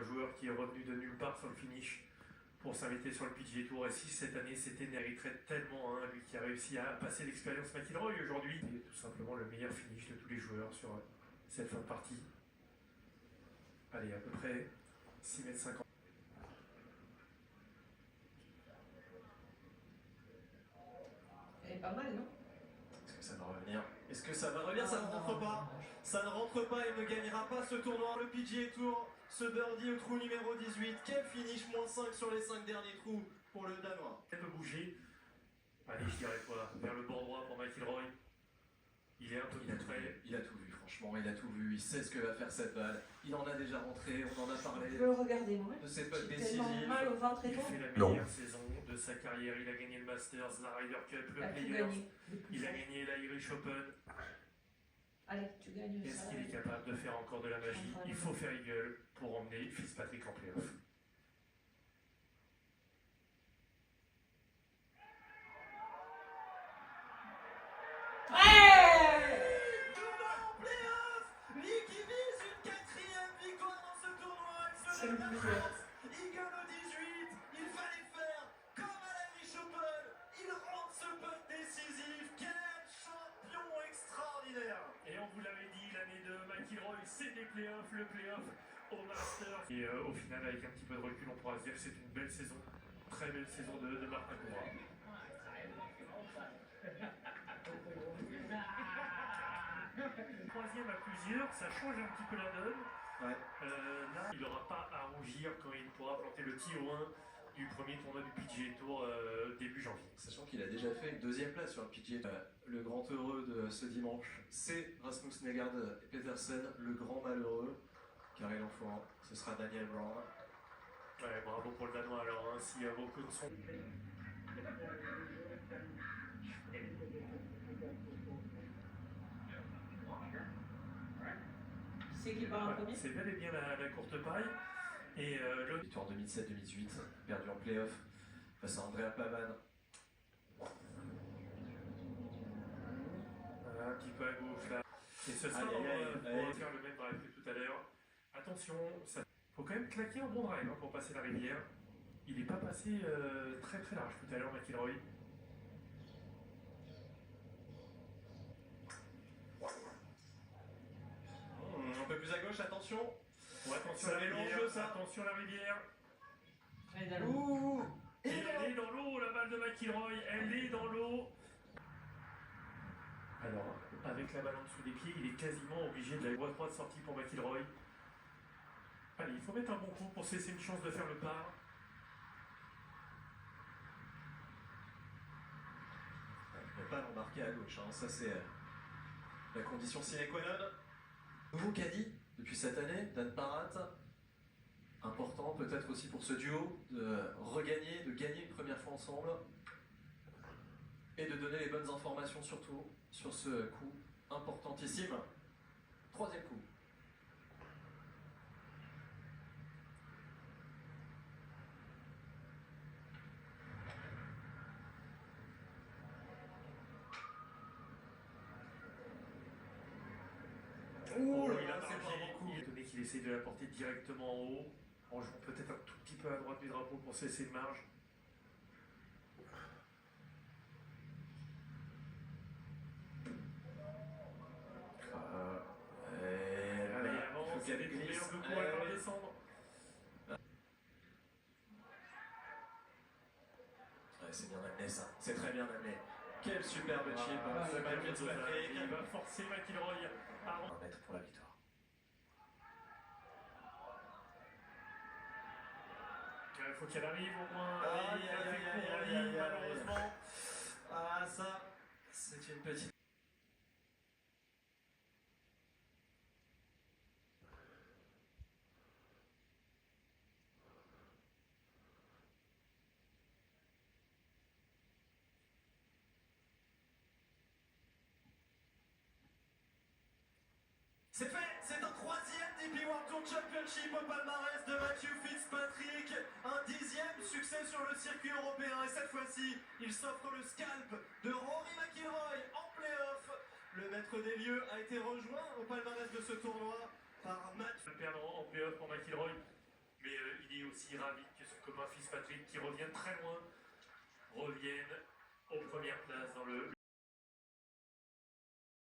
joueur qui est revenu de nulle part sur le finish pour s'inviter sur le PGA Tour. Et si cette année c'était mériterait tellement, hein, lui qui a réussi à passer l'expérience McIlroy aujourd'hui. C'est tout simplement le meilleur finish de tous les joueurs sur cette fin de partie. Allez, à peu près 6,50 m. Elle est pas mal, non? Est-ce que ça va revenir? Est-ce que ça va revenir? Ça ne rentre pas. Ça ne rentre pas, il ne gagnera pas ce tournoi. Le PGA Tour, ce birdie au trou numéro 18. Quel finish, -5 sur les 5 derniers trous pour le Danois. Elle peut bouger. Allez, je dirais quoi, vers le bord droit pour McIlroy. Il est un peu plus près. Il a tout vu, franchement, il a tout vu. Il sait ce que va faire cette balle. Il en a déjà rentré, on en a parlé. Je peux le regarder, moi. De ses putts J'ai décisifs. tellement mal au ventre et Il tout. fait la meilleure saison de sa carrière. Il a gagné le Masters, la Ryder Cup, le Ah, tu Players. gagnes. Il a gagné l'Irish Open. Allez, tu gagnes Est-ce ça. qu'il est capable de faire encore de la magie? Il faut faire eagle pour emmener Fitzpatrick en playoff. Lui qui vise une 4e victoire dans ce tournoi, il se lève de France. Eagle au 18, il fallait faire comme à l'Irish Open. Il rentre ce putt décisif. Quel champion extraordinaire! Et on vous l'avait dit, l'année de McIlroy, c'est des playoffs, le playoff au Masters. Et au final, avec un petit peu de recul, on pourra se dire que c'est une belle saison, très belle saison de Martin Coura. Troisième à plusieurs, ça change un petit peu la donne. Ouais. Là, il n'aura pas à rougir quand il pourra planter le tee au 1 du premier tournoi du PGA Tour début janvier. Sachant qu'il a déjà fait une 2e place sur le PGA. Le grand heureux de ce dimanche, c'est Rasmus Negard Petersen, le grand malheureux, car il en faut un. Ce sera Daniel Brown. Ouais, bravo pour le Danois alors, hein, s'il y a beaucoup de son. C'est qui part en premier? C'est bel et bien la courte paille. Et l'autre. Victoire 2007-2018, perdu en playoff face à Andrea Pavan. Un petit peu à gauche là. Et ce sera pour faire le même drive que tout à l'heure. Attention, il faut quand même claquer un bon drive hein, pour passer la rivière. Il n'est pas passé très très large tout à l'heure, McIlroy. Un peu plus à gauche, attention. Oh, attention Ça la mélange rivière, ça. attention la rivière. Elle est dans l'eau. Ouh. Et elle est dans l'eau, la balle de McIlroy, elle est dans l'eau. Alors, avec la balle en dessous des pieds, il est quasiment obligé de la droite sortie pour McIlroy. Allez, il faut mettre un bon coup pour se laisser une chance de faire le par. Ne pas l'embarquer à gauche, hein. Ça c'est la condition sine qua non. Nouveau caddie depuis cette année, Dan Parat. Important peut-être aussi pour ce duo de regagner, de gagner une première fois ensemble et de donner les bonnes informations surtout sur ce coup importantissime. 3e coup. Oh, il a marqué beaucoup. Étonné qu'il essaye de la porter directement en haut, en jouant peut-être un tout petit peu à droite du drapeau pour se laisser une marge. Allez, avance, il y a des meilleurs de coups à redescendre. Ouais, c'est bien amené ça, c'est très bien amené. Quel superbe chip, ce Il Michael Fitzpatrick. va forcer McIlroy à Un mètre pour la victoire. il faut qu'elle arrive au moins. Aïe, Il a aïe, fait aïe, court en aïe, ligne, aïe, aïe. malheureusement. Ah ça, c'est une petite... C'est fait, c'est un 3e DP World Tour Championship au palmarès de Matthew Fitzpatrick. Un 10e succès sur le circuit européen et cette fois-ci, il s'offre le scalp de Rory McIlroy en playoff. Le maître des lieux a été rejoint au palmarès de ce tournoi par Matt. Perdre en playoff pour McIlroy. Mais aussi ravi que son copain Fitzpatrick, qui revient très loin, revienne aux premières places